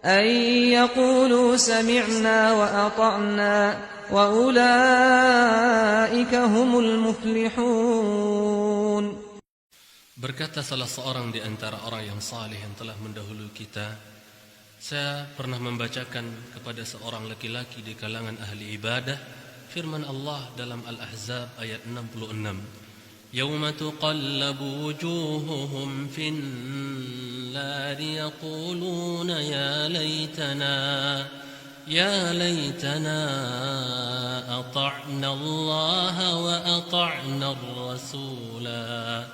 أن يقولوا سمعنا وأطعنا وأولئك هم المفلحون. Berkata salah seorang di antara orang yang saleh yang telah mendahului kita, saya pernah membacakan kepada seorang laki-laki di kalangan ahli ibadah firman Allah dalam Al-Ahzab ayat 66. Yauma tuqallabu wujuhuhum fin nari yaquluna ya laytana ata'na Allah wa ata'na ar-rasula.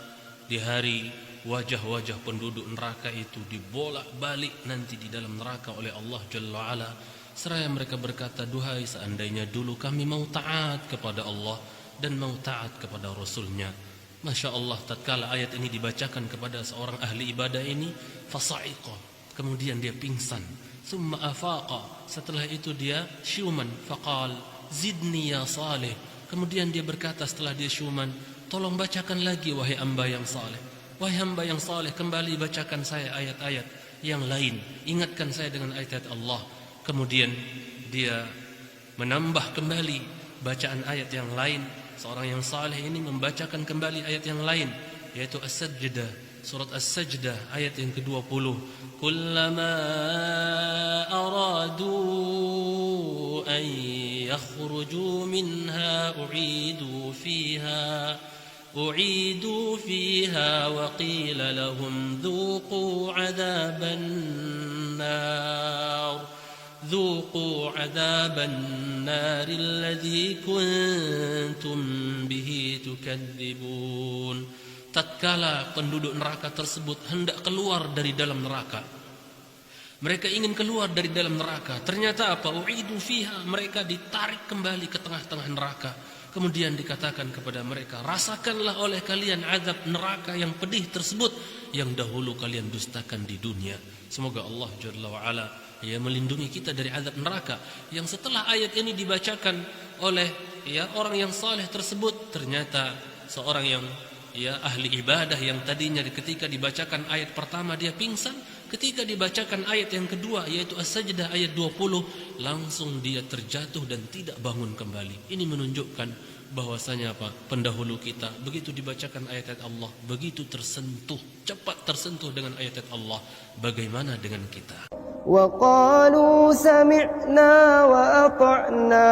Di hari wajah-wajah penduduk neraka itu dibolak-balik nanti di dalam neraka oleh Allah Jalla wa'ala, seraya mereka berkata, duhai seandainya dulu kami mau taat kepada Allah dan mau taat kepada Rasulnya. Masya Allah, tatkala ayat ini dibacakan kepada seorang ahli ibadah ini, fasa'iqa, kemudian dia pingsan, summa afaqa, setelah itu dia syuman, faqal zidni ya salih, kemudian dia berkata setelah dia syuman, tolong bacakan lagi wahai hamba yang saleh. Wahai hamba yang saleh, kembali bacakan saya ayat-ayat yang lain, ingatkan saya dengan ayat-ayat Allah. Kemudian dia menambah kembali bacaan ayat yang lain. Seorang yang saleh ini membacakan kembali ayat yang lain, yaitu As-Sajdah, surat As-Sajdah ayat yang ke-20. Kullama aradu an yakhruju minha أعيدوا فيها وقيل لهم ذوقوا عذاب النار الذي كنتم به تكذبون. Tatkala penduduk neraka tersebut hendak keluar dari dalam neraka, mereka ingin keluar dari dalam neraka, ternyata apa? U'idu fiha, mereka ditarik kembali ke tengah-tengah neraka. Kemudian dikatakan kepada mereka, rasakanlah oleh kalian azab neraka yang pedih tersebut yang dahulu kalian dustakan di dunia. Semoga Allah Jalla wa'ala melindungi kita dari azab neraka. Yang setelah ayat ini dibacakan oleh orang yang saleh tersebut, ternyata seorang yang ahli ibadah yang tadinya ketika dibacakan ayat pertama dia pingsan, ketika dibacakan ayat yang kedua yaitu As-Sajdah ayat 20, langsung dia terjatuh dan tidak bangun kembali. Ini menunjukkan bahwasanya apa? Pendahulu kita begitu dibacakan ayat-ayat Allah, begitu tersentuh, cepat tersentuh dengan ayat-ayat Allah. Bagaimana dengan kita? Wa qalu sami'na wa ata'na